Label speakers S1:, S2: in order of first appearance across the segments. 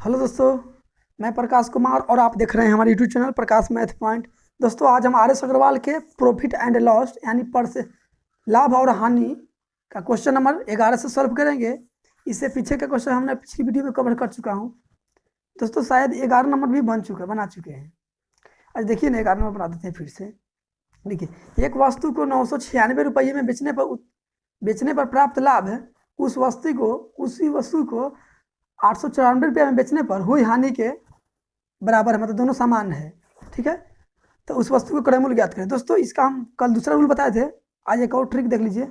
S1: Hello दोस्तों, मैं प्रकाश कुमार और आप देख रहे हैं हमारे यूट्यूब चैनल प्रकाश मैथ पॉइंट। दोस्तों, आज हम आर एस अग्रवाल के प्रॉफिट एंड लॉस यानी लाभ और हानि का क्वेश्चन नंबर 11 से सॉल्व करेंगे। इससे पीछे का क्वेश्चन हमने पिछली वीडियो में कवर कर चुका हूँ। दोस्तों, शायद 11 नंबर भी बना चुके हैं। आज देखिए ना, 11 नंबर बना देते हैं फिर से। देखिए, एक वस्तु को 996 रुपये में बेचने पर प्राप्त लाभ है। उसी वस्तु को 894 रुपये में बेचने पर हुई हानि के बराबर है, मतलब दोनों समान है। ठीक है, तो उस वस्तु को क्रय मूल्य ज्ञात करें। दोस्तों, इसका हम कल दूसरा रूल बताए थे, आज एक और ट्रिक देख लीजिए।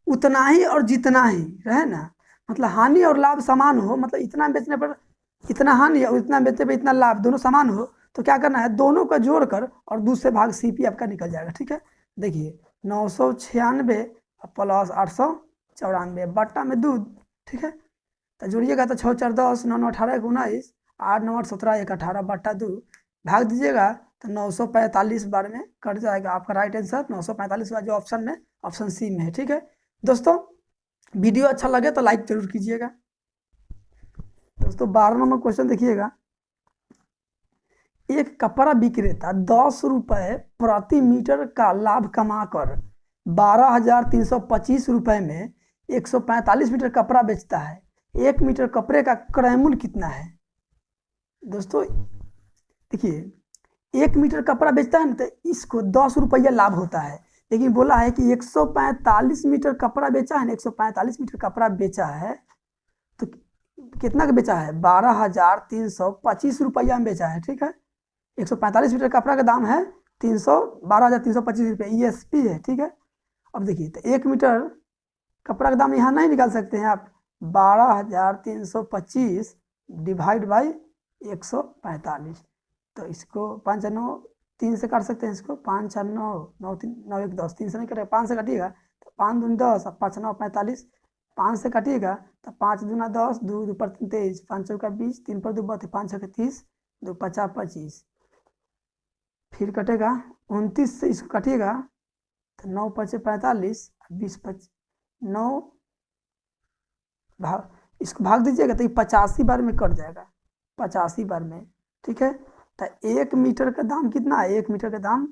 S1: उतना ही और जितना ही रहे ना, मतलब हानि और लाभ समान हो, मतलब इतना बेचने पर इतना हानि और इतना बेचने पर इतना लाभ, दोनों समान हो, तो क्या करना है, दोनों का जोड़कर और दूसरे भाग CP आपका निकल जाएगा। ठीक है, देखिए 996 प्लस 894 बट्टा में दूध। ठीक है, तो जोड़िएगा तो 6 4 10, 9 9 18 19, 8 9 8 17 1 18 बट्टा 2 भाग दीजिएगा तो 945 बार में कट जाएगा। आपका राइट आंसर 945 जो ऑप्शन में, ऑप्शन सी में है। ठीक है दोस्तों, वीडियो अच्छा लगे तो लाइक जरूर कीजिएगा। दोस्तों, 12 नंबर क्वेश्चन देखिएगा। एक कपड़ा विक्रेता 10 रुपये प्रति मीटर का लाभ कमाकर 12,325 रुपये में 145 मीटर कपड़ा बेचता है। 1 मीटर कपड़े का क्रय मूल्य कितना है? दोस्तों देखिए, 1 मीटर कपड़ा बेचता है ना, तो इसको 10 रुपया लाभ होता है। लेकिन बोला है कि 145 मीटर कपड़ा बेचा है ना, 145 मीटर कपड़ा बेचा है, तो कितना का बेचा है? 12,325 रुपया में बेचा है। ठीक है, 145 मीटर कपड़ा का दाम है 12,325 रुपये, ESP है। ठीक है, अब देखिए, तो 1 मीटर कपड़ा का दाम यहाँ नहीं निकाल सकते हैं आप। 12,325 डिवाइड बाई 145, तो इसको 5 9 3 से काट सकते हैं। इसको 5 9 9 3 9 1 10, 3 से नहीं कटेगा, 5 से कटिएगा तो 5 दूनी 10, 5 9 45, 5 से काटिएगा तो 5 दूना 10, 2 2 पर 3 23, 5 चौका 20, 3 पर 2 32, 5 6 30, 2 50 25, फिर कटेगा 29 से इसको काटिएगा तो 9 5 45, 20 5 9 भाग, इसको भाग दीजिएगा तो ये 85 बार में कट जाएगा, 85 बार में। ठीक है, तो 1 मीटर का दाम कितना है? 1 मीटर का दाम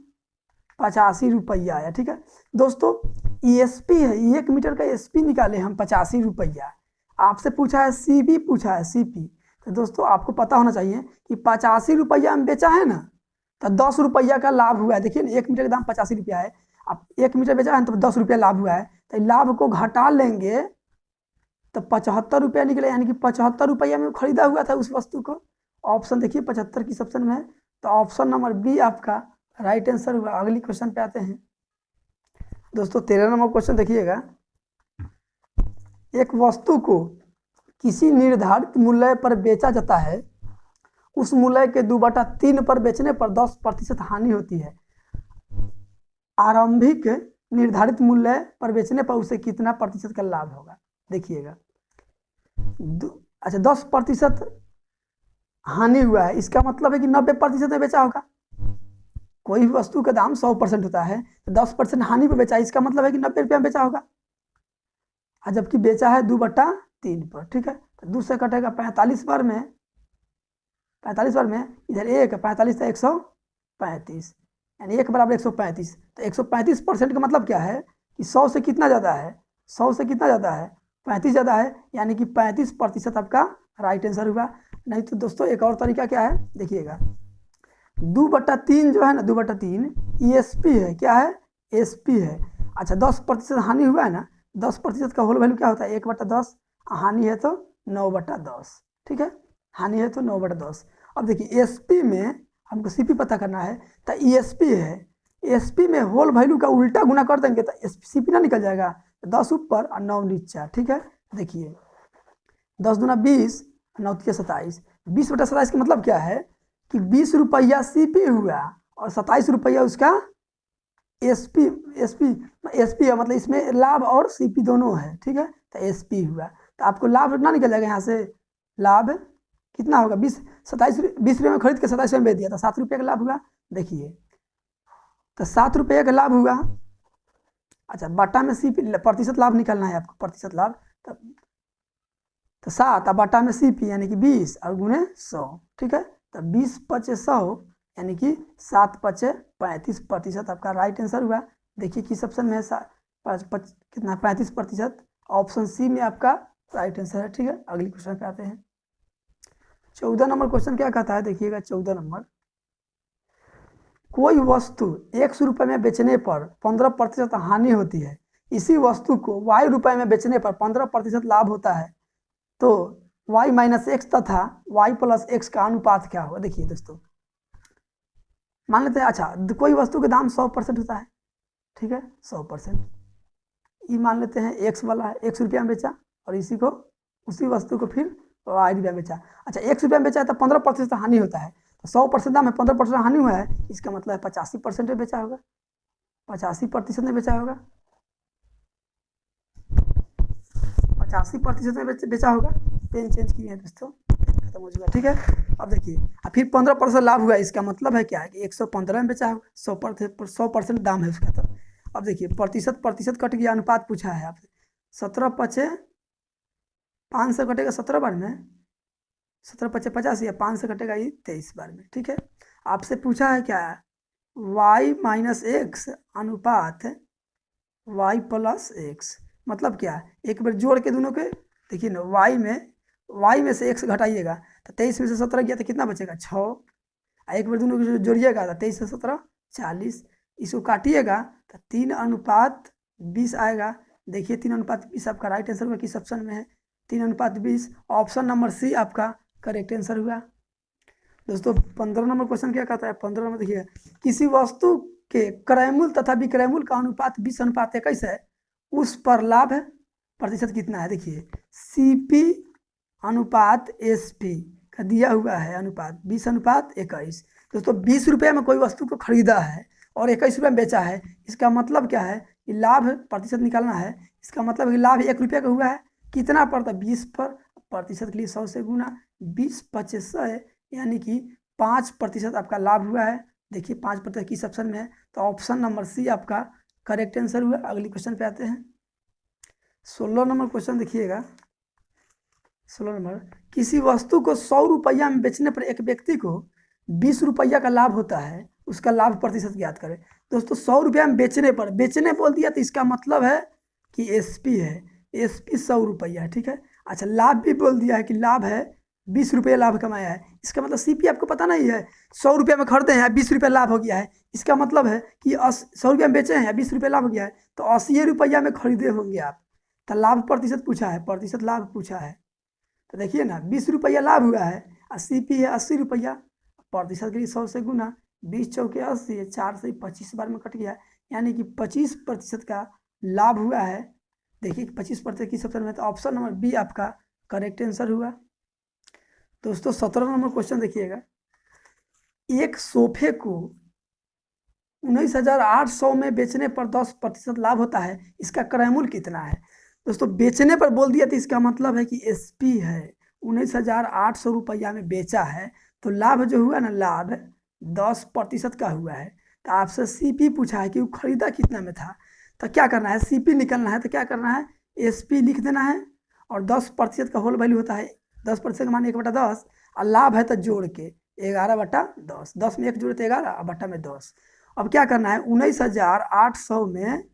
S1: 85 रुपया है। ठीक है दोस्तों, ESP है, 1 मीटर का SP निकाले हम 85 रुपया। आपसे पूछा है CP, पूछा है CP, तो दोस्तों आपको पता होना चाहिए कि 85 रुपया में बेचा है ना, तो 10 रुपया का लाभ हुआ है। देखिए, 1 मीटर का दाम 85 रुपया है, अब 1 मीटर बेचा है तो 10 रुपया लाभ हुआ है, तो लाभ को घटा लेंगे तो 75 रुपया निकले, यानी कि 75 रुपया में खरीदा हुआ था उस वस्तु को। ऑप्शन देखिए 75 किस ऑप्शन में है, तो ऑप्शन नंबर बी आपका राइट आंसर हुआ। अगली क्वेश्चन पे आते हैं दोस्तों, 13 नंबर क्वेश्चन देखिएगा। एक वस्तु को किसी निर्धारित मूल्य पर बेचा जाता है, उस मूल्य के 2/3 पर बेचने पर 10% हानि होती है। आरंभिक निर्धारित मूल्य पर बेचने पर उसे कितना प्रतिशत का लाभ होगा? देखिएगा, अच्छा 10% हानि हुआ है, इसका मतलब है कि 90% में बेचा होगा। कोई भी वस्तु का दाम 100% होता है, तो 10% हानि पे बेचा है, इसका मतलब है कि 90 रुपया में बेचा होगा, और जबकि बेचा है 2/3 पर। ठीक है, तो 2 से कटेगा 45 बार में, 45 बार में इधर 1 45 था 135, यानी 1 बराबर 135। तो 135% का मतलब क्या है कि 100 से कितना ज़्यादा है? 100 से कितना ज़्यादा है? 35 ज़्यादा है, यानी कि 35% आपका राइट आंसर हुआ। नहीं तो दोस्तों, एक और तरीका क्या है, देखिएगा 2/3 जो है ना, 2/3 ESP है, क्या है? SP है। अच्छा 10% हानि हुआ है ना, 10% का होल वैल्यू क्या होता है? 1/10, हानि है तो 9/10। ठीक है, हानि है तो 9/10। अब देखिए, SP में हमको CP पता करना है, तो ESP है, SP में होल वैल्यू का उल्टा गुना कर देंगे तो CP ना निकल जाएगा, 10 ऊपर और 9 नीचे। ठीक है, देखिए 10 दूना 20, 9 तिया 27, 20/27 का मतलब क्या है कि 20 रुपया CP हुआ और 27 रुपया उसका SP है, मतलब इसमें लाभ और CP दोनों है। ठीक है, तो SP हुआ, तो आपको लाभ ना निकल जाएगा यहाँ से। लाभ कितना होगा? 20 रुपये में खरीद के 27 में बेच दिया, तो 7 रुपये का लाभ हुआ। देखिए, तो 7 रुपये का लाभ हुआ। अच्छा, बट्टा में CP प्रतिशत लाभ निकालना है आपको, प्रतिशत लाभ, तो तो 7 अब बटा में CP यानी कि 20 और गुणे 100, ठीक है। तो 20 पचे 100 यानी कि 7 पचे 35% आपका राइट आंसर हुआ। देखिए किस ऑप्शन में है, कितना 35%, ऑप्शन सी में आपका राइट आंसर है, ठीक है। अगली क्वेश्चन पे आते हैं। 14 नंबर क्वेश्चन क्या कहता है, देखिएगा 14 नंबर, कोई वस्तु 100 रुपये में बेचने पर 15% हानि होती है, इसी वस्तु को Y रुपये में बेचने पर 15% लाभ होता है, तो y माइनस एक्स तथा y प्लस एक्स का अनुपात क्या होगा। देखिए दोस्तों, मान लेते हैं, अच्छा कोई वस्तु के दाम 100% होता है, ठीक है, 100%, ये मान लेते हैं एक्स वाला है, 100 रुपया में बेचा और इसी को उसी वस्तु को फिर y रुपया में बेचा। अच्छा 100 रुपया में बेचा है तो 15% हानि होता है, तो 100% दाम है, 15% हानि हुआ है, इसका मतलब है 85% में बेचा होगा, 85% में बेचा होगा, 85% में बेचा होगा। पेन चेंज किए हैं दोस्तों, खत्म हो चुका, ठीक है। अब देखिए, अब फिर 15% लाभ हुआ, इसका मतलब है क्या है कि 115 में बेचा होगा, 100% दाम है उसका। तो अब देखिए प्रतिशत कट गया, अनुपात पूछा है आपसे, 17 पचे 500 कटेगा 17 बार में, 17 पचे 50 या 500 कटेगा ये 23 बार में, ठीक है। आपसे पूछा है क्या, y माइनस एक्स अनुपात y प्लस एक्स, मतलब क्या है, एक बार जोड़ के दोनों के देखिए ना, y में से x घटाइएगा तो 23 में से 17 गया तो कितना बचेगा 6, एक बार दोनों को जोड़िएगा तो 23 से 17 40, इसको काटिएगा तो 3:20 आएगा। देखिए 3:20 आपका राइट आंसर हुआ, किस ऑप्शन में है, 3:20, ऑप्शन नंबर सी आपका करेक्ट आंसर हुआ। दोस्तों 15 नंबर क्वेश्चन क्या कहता है, 15 नंबर देखिए, किसी वस्तु के क्रयमूल्य तथा विक्रयमूल्य का अनुपात 20:21 है, उस पर लाभ प्रतिशत कितना है। देखिए CP अनुपात SP का दिया हुआ है अनुपात 20:21। दोस्तों 20 रुपये में कोई वस्तु को खरीदा है और 21 रुपये में बेचा है, इसका मतलब क्या है कि लाभ प्रतिशत निकालना है, इसका मतलब कि लाभ 1 रुपये का हुआ है, कितना पड़ता है 20 पर, प्रतिशत के लिए 100 से गुना, 20 पचे 100 यानी कि 5% आपका लाभ हुआ है। देखिए 5% किस ऑप्शन में है, तो ऑप्शन नंबर सी आपका करेक्ट आंसर हुआ। अगली क्वेश्चन पे आते हैं, 16 नंबर क्वेश्चन देखिएगा, 16 नंबर, किसी वस्तु को 100 रुपया में बेचने पर एक व्यक्ति को 20 रुपया का लाभ होता है, उसका लाभ प्रतिशत ज्ञात करें। दोस्तों 100 रुपया में बेचने पर, बेचने बोल दिया तो इसका मतलब है कि SP है, SP 100 रुपया, ठीक है। अच्छा लाभ भी बोल दिया है कि लाभ है 20 रुपये लाभ कमाया है, इसका मतलब CP आपको पता नहीं है, 100 रुपये में खरीदे हैं 20 रुपये लाभ हो गया है, इसका मतलब है कि 100 रुपये में बेचे हैं 20 रुपये लाभ हो गया है, तो 80 रुपया में खरीदे होंगे आप। तो लाभ प्रतिशत पूछा है, प्रतिशत लाभ पूछा है, तो देखिए ना 20 रुपया लाभ हुआ है और CP है 80 रुपया, प्रतिशत के लिए 100 से गुना, 20 चौके 80, 4 से 25 बार में कट गया, यानी कि 25% का लाभ हुआ है। देखिए 25% किस ऑप्शन में, तो ऑप्शन नंबर बी आपका करेक्ट आंसर हुआ। दोस्तों 17 नंबर क्वेश्चन देखिएगा, एक सोफे को 19,800 में बेचने पर 10% लाभ होता है, इसका क्रय मूल्य कितना है। दोस्तों बेचने पर बोल दिया तो इसका मतलब है कि SP है, 19,800 रुपया में बेचा है, तो लाभ जो हुआ ना, लाभ 10% का हुआ है। तो आपसे CP पूछा है कि वो खरीदा कितना में था, तो क्या करना है, CP निकलना है, तो क्या करना है, SP लिख देना है, और 10% का होल वैल्यू होता है 10% का मान 1/10, और लाभ है तो जोड़ के 11/10, 10 में 1 जोड़े तो 11 और बटा में 10। अब क्या करना है, 19,800 में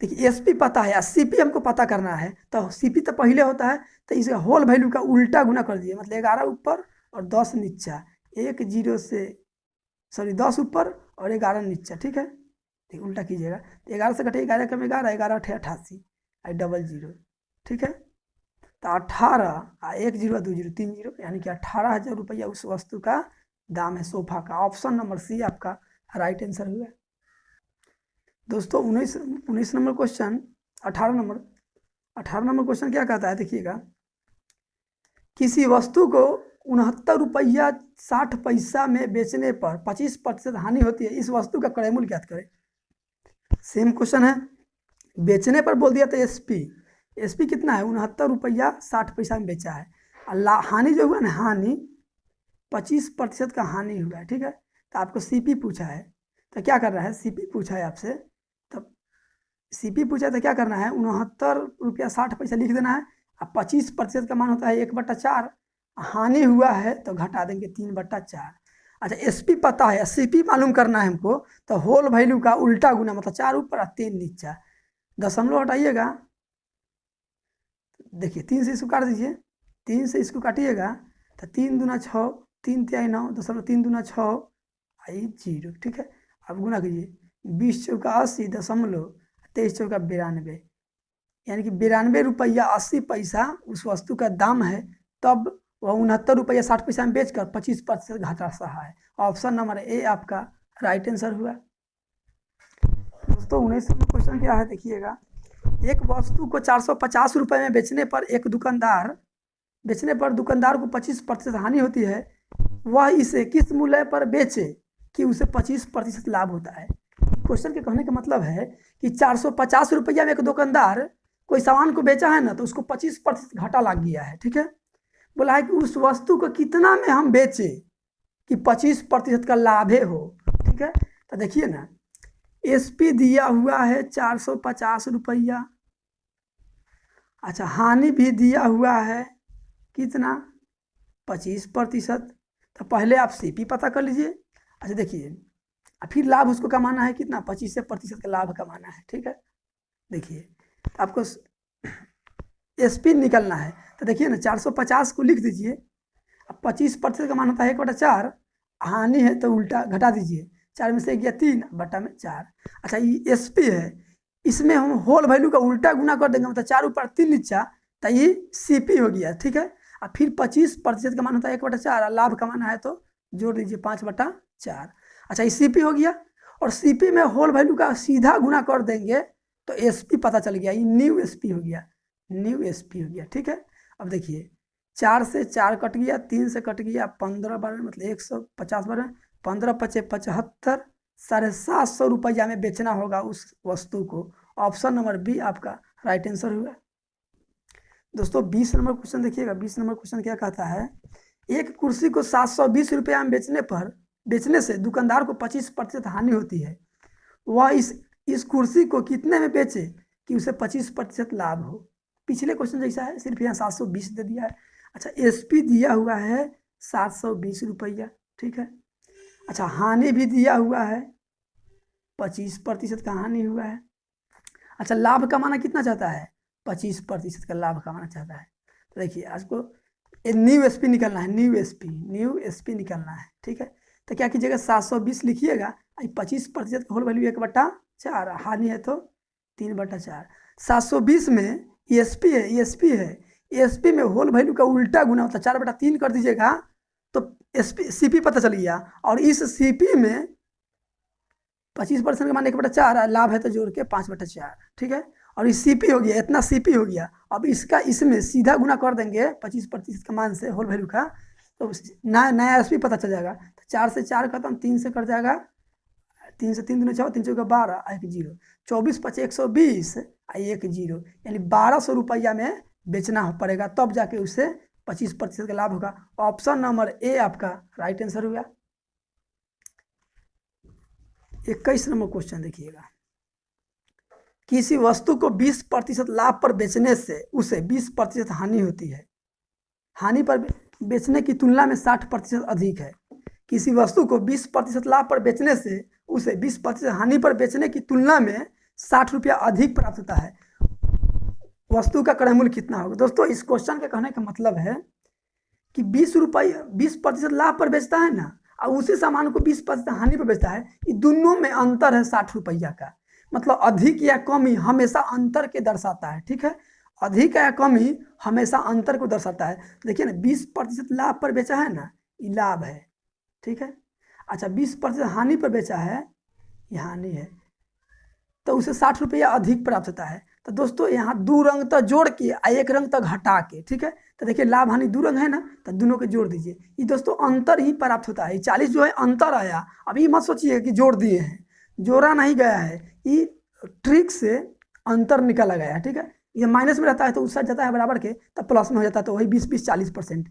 S1: देखिए SP पता है, CP हमको पता करना है, तो CP तो पहले होता है, तो इसे होल वैल्यू का उल्टा गुना कर दिए, मतलब 11 ऊपर और 10 नीचा, 10 ऊपर और 11 नीचा, ठीक है। ठीक उल्टा कीजिएगा, 11 से घटे 11 कम 11, 11 × 88 और डबल 0, ठीक है। तो 18 1 0 2 0 3 0, यानी कि 18,000 रुपया उस वस्तु का दाम है सोफा का। ऑप्शन नंबर सी आपका राइट आंसर हुआ। दोस्तों 19 नंबर क्वेश्चन, 18 नंबर क्वेश्चन क्या कहता है, देखिएगा, किसी वस्तु को 69 रुपया 60 पैसा में बेचने पर 25% हानि होती है, इस वस्तु का क्रय मूल्य ज्ञात करें। सेम क्वेश्चन है, बेचने पर बोल दिया तो SP कितना है, 69 रुपया 60 पैसा में बेचा है, और हानि जो हुआ ना, हानि 25% का हानि हुआ है, ठीक है। तो आपको CP पूछा है, तो क्या करना है, CP पूछा है आपसे, तब CP पूछा तो क्या करना है, 69 रुपया 60 पैसा लिख देना है, अब 25% का मान होता है 1/4, हानि हुआ है तो घटा देंगे 3/4। अच्छा एसपी पता है, सीपी मालूम करना है हमको, तो होल वैल्यू का उल्टा गुना, मतलब 4 ऊपर और 3 नीचा। दशमलव हटाइएगा, देखिए 3 से इसको काट दीजिए, 3 से इसको काटिएगा तो 3 दूना 6, 3 तिहाई 9, 3 दूना 6 आई 0, ठीक है। अब गुना कीजिए, 20 चौका 80 दशमलव 23 चौका 92, यानी कि 92 रुपया 80 पैसा उस वस्तु का दाम है, तब वह 69 रुपया 60 पैसा में बेचकर 25% घाटा सहा है। ऑप्शन नंबर ए आपका राइट आंसर हुआ। दोस्तों 19 नंबर क्वेश्चन क्या है, देखिएगा। एक वस्तु को 450 रुपये में बेचने पर दुकानदार को 25% हानि होती है, वह इसे किस मूल्य पर बेचे कि उसे 25% लाभ होता है। क्वेश्चन के कहने का मतलब है कि 450 रुपया में एक दुकानदार कोई सामान को बेचा है ना, तो उसको 25% घाटा लग गया है, ठीक है। बोला है कि उस वस्तु को कितना में हम बेचे कि 25% का लाभे हो, ठीक है। तो देखिए ना, एसपी दिया हुआ है 450 रुपया, अच्छा हानि भी दिया हुआ है कितना, 25%। तो पहले आप सीपी पता कर लीजिए। अच्छा देखिए, फिर लाभ उसको कमाना है कितना, 25% का लाभ कमाना है, ठीक है। देखिए तो आपको एसपी निकलना है, तो देखिए ना 450 को लिख दीजिए, अब 25% का मान होता है 1/4, हानि है तो उल्टा घटा दीजिए, 4 में से गया 3 बटा में 4। अच्छा ये एसपी है, इसमें हम होल वैल्यू का उल्टा गुना कर देंगे, मतलब 4 ऊपर 3 नीचा, तो ये सीपी हो गया, ठीक है। और फिर 25% का मान होता है 1/4, लाभ कमाना है तो जोड़ दीजिए 5/4। अच्छा ये सीपी हो गया, और सीपी में होल वैल्यू का सीधा गुना कर देंगे तो एसपी पता चल गया, ये न्यू एसपी हो गया, न्यू एसपी हो गया, ठीक है। अब देखिए 4 से 4 कट गया, 3 से कट गया, 15 बार मतलब 150 बार, 15 पचे 75, 750 रुपया में बेचना होगा उस वस्तु को। ऑप्शन नंबर बी आपका राइट आंसर हुआ। दोस्तों 20 नंबर क्वेश्चन देखिएगा। 20 नंबर क्वेश्चन क्या कहता है, एक कुर्सी को 720 रुपया में बेचने से दुकानदार को 25% हानि होती है, वह इस कुर्सी को कितने में बेचे कि उसे 25% लाभ हो। पिछले क्वेश्चन जैसा है, सिर्फ यहाँ 720 दे दिया है। अच्छा एसपी दिया हुआ है 720 रुपया, ठीक है। अच्छा हानि भी दिया हुआ है, 25% का हानि हुआ है। अच्छा लाभ कमाना कितना चाहता है, 25% का लाभ कमाना चाहता है। तो देखिए आपको न्यू एसपी निकलना है, न्यू एसपी निकलना है, ठीक है। तो क्या कीजिएगा, 720 लिखिएगा, 25% का होल वैल्यू 1/4, हानि है तो 3/4। 720 में एसपी है, एसपी में होल वैल्यू का उल्टा गुना होता है, 4/3 कर दीजिएगा तो एसपी सीपी पता चल गया, और इस सीपी में 25% का मान 1/4, लाभ है तो जोड़ के 5/4, ठीक है। और ये सीपी हो गया, इतना सीपी हो गया। अब इसमें सीधा गुना कर देंगे 25% का मान से होल वैल्यू का, तो नया एसपी पता चल जाएगा। तो 4 से 4 खत्म, 3 से कट जाएगा, 3 से 3 दूनी 6, 3 चौका 12, 1 0, 24 5 120 1 0, यानी 1200 रुपया में बेचना पड़ेगा, तब जाके उसे 25% का लाभ होगा। ऑप्शन नंबर ए आपका राइट आंसर हुआ। 21 नंबर क्वेश्चन देखिएगा। किसी वस्तु को 20% लाभ पर बेचने से उसे 20% हानि होती है, हानि पर बेचने की तुलना में 60% अधिक है। किसी वस्तु को 20% लाभ पर बेचने से उसे 20% हानि पर बेचने की तुलना में 60 रुपया अधिक प्राप्त होता है, वस्तु का क्रय मूल्य कितना होगा। दोस्तों इस क्वेश्चन के कहने का मतलब है कि 20% लाभ पर बेचता है ना, और उसी सामान को 20% हानि पर बेचता है, ये दोनों में अंतर है 60 रुपया का। मतलब अधिक या कमी हमेशा अंतर के दर्शाता है, ठीक है। अधिक या कमी हमेशा अंतर को दर्शाता है। देखिए ना 20% लाभ पर बेचा है ना, ये लाभ है, ठीक है। अच्छा 20% हानि पर बेचा है, ये हानि है, तो उसे 60 रुपया अधिक प्राप्त होता है। तो दोस्तों यहाँ 2 रंग तक जोड़ के 1 रंग तक घटा के, ठीक है। तो देखिए लाभ हानि 2 रंग है ना, तो दोनों के जोड़ दीजिए, ये दोस्तों अंतर ही प्राप्त होता है। 40 जो है अंतर आया, अभी मत सोचिए कि जोड़ दिए हैं, जोड़ा नहीं गया है, ये ट्रिक से अंतर निकाला गया है, ठीक है। ये माइनस में रहता है तो उस साइड जाता है बराबर के, तब प्लस में हो जाता है, तो वही 20 40%।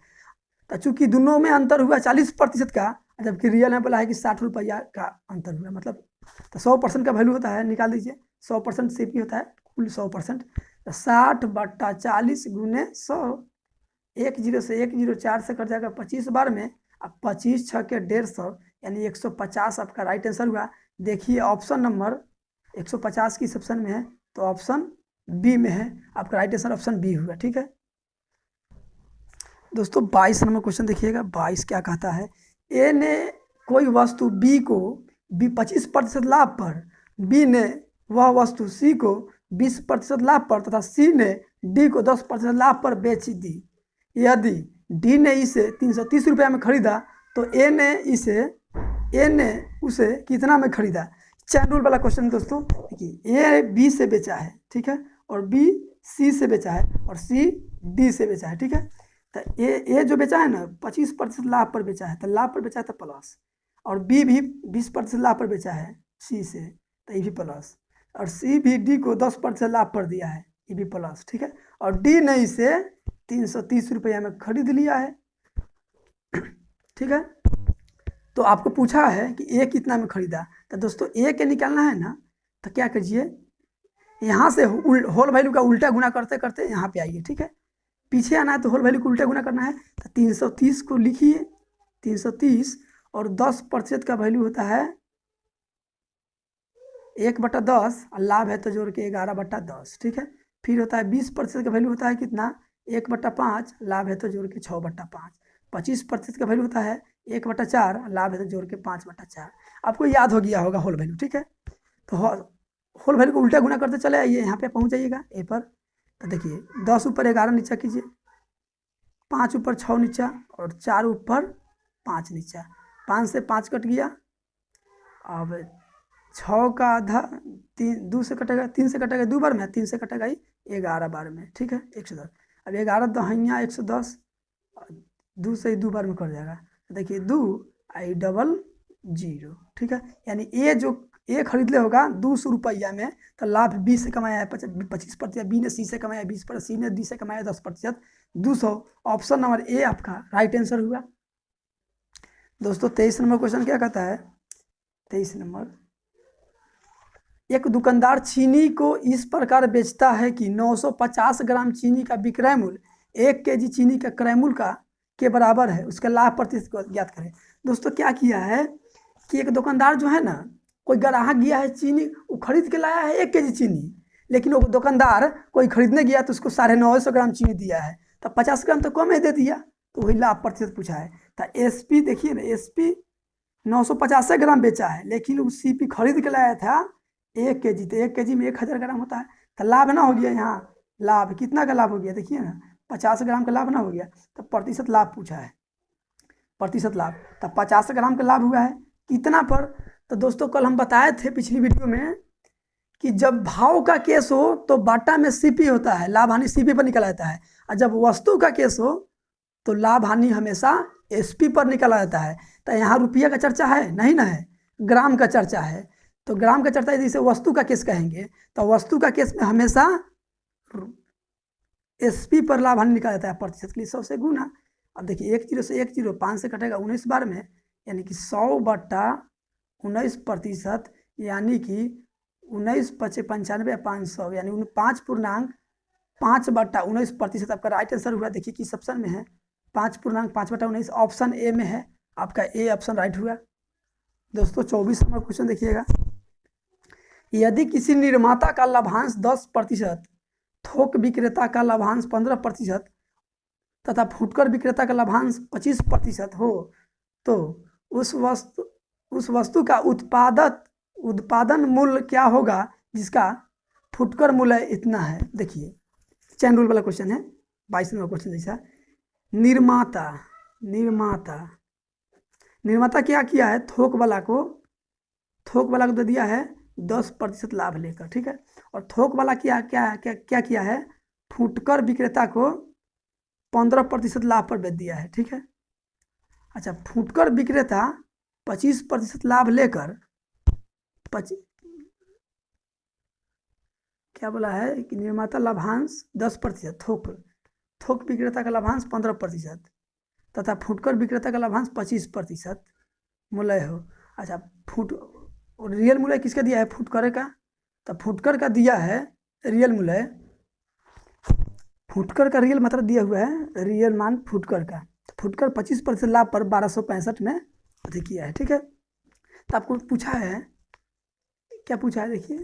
S1: तो चूंकि दोनों में अंतर हुआ 40% का, जबकि रियल में बोला है कि 60 रुपया का अंतर हुआ, मतलब तो 100% का वैल्यू होता है, निकाल दीजिए, 100% सीपी होता है, कुल 100%। तो 60/40 गुने 100, 1 0 से 1 0 4 से कट जाएगा 25 बार में। अब 25 6 के 150 यानी 150 आपका राइट आंसर हुआ। देखिए ऑप्शन नंबर 150 किस ऑप्शन में है, तो ऑप्शन बी में है, आपका राइट आंसर ऑप्शन बी हुआ। ठीक है दोस्तों, 22 नंबर क्वेश्चन देखिएगा। 22 क्या कहता है, ए ने कोई वस्तु बी को 25% लाभ पर, बी ने वह वस्तु सी को 20% लाभ पर तथा सी ने डी को 10% लाभ पर बेच दी। यदि डी ने इसे 330 रुपये में खरीदा तो ए ने उसे कितना में खरीदा। चैन रूल वाला क्वेश्चन दोस्तों। देखिए ए बी से बेचा है, ठीक है, और बी सी से बेचा है और सी डी से बेचा है। ठीक है, तो ए जो बेचा है ना 25% लाभ पर बेचा है, तो लाभ पर बेचा है तो प्लस, और बी भी 20% लाभ पर बेचा है सी से, तो ये भी प्लस, और सी भी डी को 10% लाभ पर दिया है, ये भी प्लस। ठीक है, और डी ने इसे 330 रुपया में खरीद लिया है। ठीक है, तो आपको पूछा है कि ए कितना में खरीदा, तो दोस्तों ए के निकालना है ना, तो क्या कीजिए, यहाँ से होल वैल्यू का उल्टा गुना करते करते यहाँ पे आइए। ठीक है, पीछे आना है तो होल वैल्यू को उल्टा गुना करना है, तो 330 को लिखिए, 330 और 10% का वैल्यू होता है 1/10, और लाभ है तो जोड़ के 11/10। ठीक है, फिर होता है 20% का वैल्यू होता है कितना, 1/5, लाभ है तो जोड़ के 6/5। 25% का वैल्यू होता है 1/4, लाभ है तो जोड़ के 5/4। आपको याद हो गया होगा होल वैल्यू। ठीक है, तो होल वैल्यू को उल्टा गुना करते चले आइए, यहाँ पे पहुँच जाइएगा ए पर। तो देखिए 10 ऊपर 11 नीचा कीजिए, 5 ऊपर 6 नीचा और 4 ऊपर 5 नीचा, 5 से 5 कट गया। अब 6 का आधा 2 से कटेगा, 3 से कटेगा 2 बार में, 3 से कटेगा 11 बार में। ठीक है, 110। अब 11 दहिया 110, 2 से 2 बार में कट जाएगा। देखिए 2 आई डबल 0। ठीक है, यानी ए खरीद ले होगा 200 रुपया में, तो लाभ बी से कमाया है 25%, बी ने सी से कमाया 20%, सी ने डी से कमाया 10%, 200। ऑप्शन नंबर ए आपका राइट आंसर हुआ। दोस्तों 23 नंबर क्वेश्चन क्या कहता है, 23 नंबर, एक दुकानदार चीनी को इस प्रकार बेचता है कि 950 ग्राम चीनी का विक्रय मूल्य 1 केजी चीनी का क्रय मूल्य के बराबर है, उसका लाभ प्रतिशत को ज्ञात करें। दोस्तों क्या किया है कि एक दुकानदार जो है ना, कोई ग्राहक गया है चीनी, वो खरीद के लाया है 1 केजी चीनी, लेकिन वो दुकानदार कोई खरीदने गया तो उसको 950 ग्राम चीनी दिया है, तो 50 ग्राम तो कम ही दे दिया, तो वही लाभ प्रतिशत पूछा है। तो एसपी देखिए ना, एसपी 950 ग्राम बेचा है, लेकिन वो सीपी खरीद के लाया था 1 केजी, तो 1 केजी में 1000 ग्राम होता है, तो लाभ ना हो गया। यहाँ लाभ कितना का लाभ हो गया, देखिए ना 50 ग्राम का लाभ ना हो गया, तो प्रतिशत लाभ पूछा है, प्रतिशत लाभ, तो 50 ग्राम का लाभ हुआ है कितना पर। तो दोस्तों कल हम बताए थे पिछली वीडियो में कि जब भाव का केस हो तो बाटा में सीपी होता है, लाभ हानि सीपी पर निकल आता है, और जब वस्तु का केस हो तो लाभ हानि हमेशा एसपी पर निकला जाता है। तो यहाँ रुपया का चर्चा है नहीं ना, है ग्राम का चर्चा है, तो ग्राम का चर्चा है, इसे वस्तु का केस कहेंगे, तो वस्तु का केस में हमेशा एसपी पर लाभ हानि निकला जाता है प्रतिशत के लिए 100 से गुना। अब देखिए 1 0 से 1 0 5 से कटेगा 19 बार में, यानी कि 100/19%, यानी कि 19 × 95 500, यानी 5.5/19% आपका राइट आंसर हुआ। देखिए किस ऑप्शन में है, 5.5/19 ऑप्शन ए में है, आपका ए ऑप्शन राइट हुआ। दोस्तों 24 नंबर क्वेश्चन देखिएगा, यदि किसी निर्माता का लाभांश 10%, थोक विक्रेता का लाभांश 15% तथा फुटकर विक्रेता का लाभांश 25% हो, तो उस वस्तु का उत्पादन मूल्य क्या होगा जिसका फुटकर मूल्य इतना है। देखिए चैन रूल वाला क्वेश्चन है, 22 नंबर क्वेश्चन जैसा। निर्माता क्या किया है, थोक वाला को दे दिया है 10% लाभ लेकर। ठीक है, और थोक वाला क्या किया है, फुटकर विक्रेता को 15% लाभ पर बेच दिया है। ठीक है, अच्छा, फुटकर विक्रेता 25% लाभ लेकर क्या बोला है कि निर्माता लाभांश 10%, थोक विक्रेता का लाभांश 15% तथा फुटकर विक्रेता का लाभांश 25% मूल्य हो। अच्छा, रियल मूल्य किसका दिया है, फुटकर का, तो फुटकर का दिया है रियल मूल्य फुटकर का रियल मतलब दिया हुआ है, रियल मान फुटकर का, तो फुटकर 25% लाभ पर 1265 में अधिक किया है। ठीक है, तो आपको पूछा है, क्या पूछा है देखिए,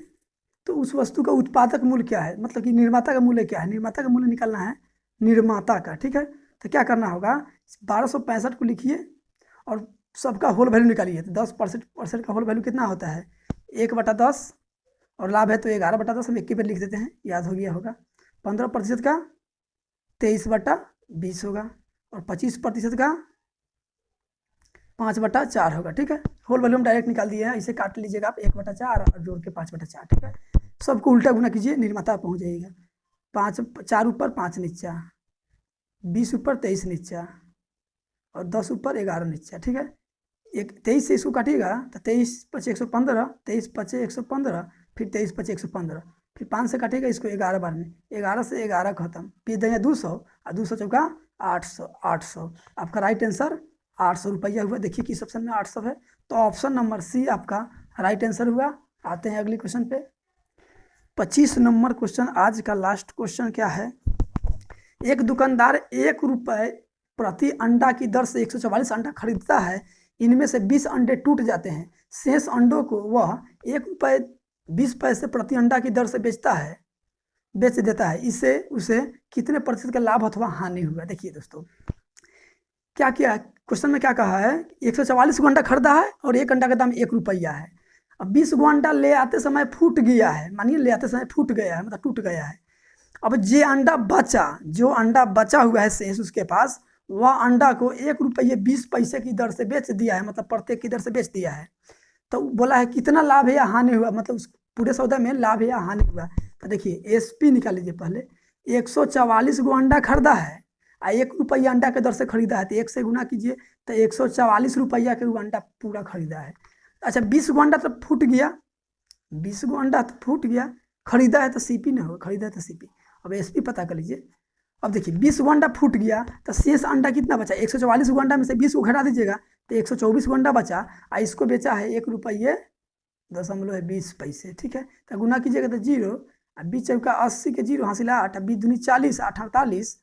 S1: तो उस वस्तु का उत्पादक मूल्य क्या है, मतलब कि निर्माता का मूल्य क्या है, निर्माता का मूल्य निकालना है निर्माता का। ठीक है, तो क्या करना होगा, 1265 को लिखिए और सबका होल वैल्यू निकालिए। तो 10% का होल वैल्यू कितना होता है, 1/10, और लाभ है तो 11/10, हम 1 पे लिख देते हैं, याद हो गया होगा। 15% का 23/20 होगा, और 25% का 5/4 होगा। ठीक है, होल वैल्यू हम डायरेक्ट निकाल दिए हैं, इसे काट लीजिएगा आप 1/4 और जोड़ के 5/4। ठीक है, सबको उल्टा गुना कीजिए, निर्माता पहुंच जाइएगा। 4 ऊपर 5 नीचा, 20 ऊपर 23 नीचा, और 10 ऊपर 11 नीचा। ठीक है, 23 से इसको काटिएगा तो 23×5 115, 23×5 115, फिर 23×5 115, फिर 5 से काटिएगा इसको 11 बार में, 11 से 11 खत्म, फिर देंगे 200, और 200 चौका 800। आपका राइट आंसर 800 रुपया हुआ। देखिए किस ऑप्शन में 800 है, तो ऑप्शन नंबर सी आपका राइट आंसर हुआ। आते हैं अगले क्वेश्चन पे। 25 नंबर क्वेश्चन, आज का लास्ट क्वेश्चन क्या है। एक दुकानदार 1 रुपये प्रति अंडा की दर से 144 अंडा खरीदता है, इनमें से 20 अंडे टूट जाते हैं, शेष अंडों को वह 1 रुपये 20 पैसे प्रति अंडा की दर से बेच देता है, इससे उसे कितने प्रतिशत का लाभ अथवा हानि हुआ। देखिए दोस्तों, क्या किया क्वेश्चन में, क्या कहा है, 144 गो अंडा खरीदा है और 1 अंडा का दाम 1 रुपया है। अब 20 गो अंडा ले आते समय फूट गया है, मानिए ले आते समय फूट गया है, मतलब टूट गया है। अब जो अंडा बचा हुआ है शेष उसके पास, वह अंडा को 1 रुपये 20 पैसे की दर से बेच दिया है, मतलब प्रत्येक की दर से बेच दिया है। तो बोला है कितना लाभ है या हानि हुआ, मतलब उस पूरे सौदा में लाभ है या हानि हुआ। तो देखिए एसपी निकाल लीजिए पहले, 144 गो अंडा खरीदा है, 1 रुपया अंडा के दर से खरीदा है, तो 1 से गुना कीजिए, तो 144 रुपया के वो अंडा पूरा खरीदा है। अच्छा 20 गो अंडा तो फूट गया, 20 गो अंडा तो फूट गया, खरीदा है तो सीपी नहीं होगा, खरीदा है तो सीपी। अब एसपी पता कर लीजिए। अब देखिए 20 गो अंडा फूट गया, तो शेष अंडा कितना बचा, 144 गो अंडा में से 20 को घटा दीजिएगा, तो 124 गो अंडा बचा, इसको बेचा है 1 रुपये 20 पैसे। ठीक है, तो गुना कीजिएगा तो 0, 20 चौका 80 के 0 हासिल 8, 20 दूनी 40, 8 48,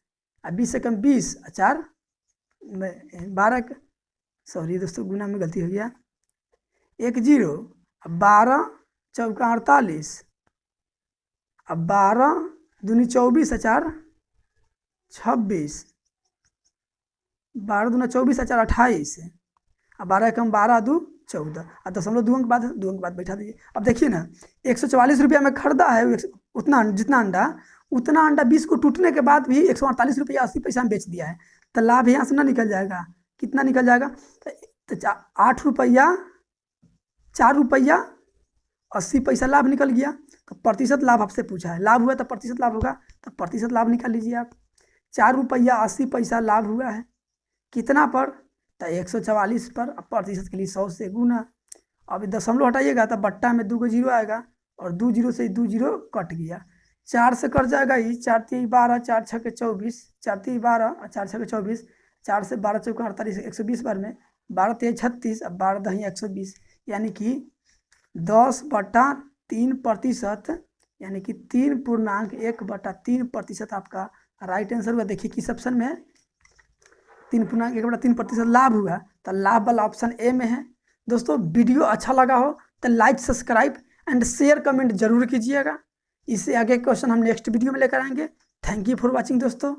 S1: 20 से कम 20, 4 12, सॉरी दोस्तों गुना में गलती हो गया, 1 0, 12 चौका 48, 12 दूनी 24, 4 26, 12 दूना 24, 4 28, 12 कम 12 2 14, और 0.2 अंक बाद 2 अंक बाद बैठा दीजिए। अब देखिए ना 144 रुपया में खरीदा है, उतना जितना अंडा 20 को टूटने के बाद भी 148 रुपया 80 पैसा में बेच दिया है, तो लाभ यहाँ से ना निकल जाएगा, कितना निकल जाएगा, तो 8 रुपया 4 रुपया 80 पैसा लाभ निकल गया। तो प्रतिशत लाभ आपसे पूछा है, लाभ हुआ तो प्रतिशत लाभ होगा, तो प्रतिशत लाभ निकाल लीजिए आप। 4 रुपया 80 पैसा लाभ हुआ है, कितना पर, तो 144 पर, प्रतिशत के लिए 100 से गुना। अब दशमलव हटाइएगा तो बट्टा में 2 0 आएगा, और 2 0 से 2 0 कट गया, 4 से कट जाएगा ही, 4 3 12, 4 6 के 24, 4 3 12 और 4 6 के 24, 4 से 12 चौका 48, 120 बार में 12 3 36, अब 12 दही 120, यानी कि 10/3%, यानी कि 3.1/3% आपका राइट आंसर हुआ। देखिए किस ऑप्शन में 3.1/3% लाभ हुआ, तो लाभ वाला ऑप्शन ए में है। दोस्तों वीडियो अच्छा लगा हो तो like subscribe and share comment जरूर कीजिएगा। इससे आगे क्वेश्चन हम नेक्स्ट वीडियो में लेकर आएंगे। थैंक यू फॉर वॉचिंग दोस्तों।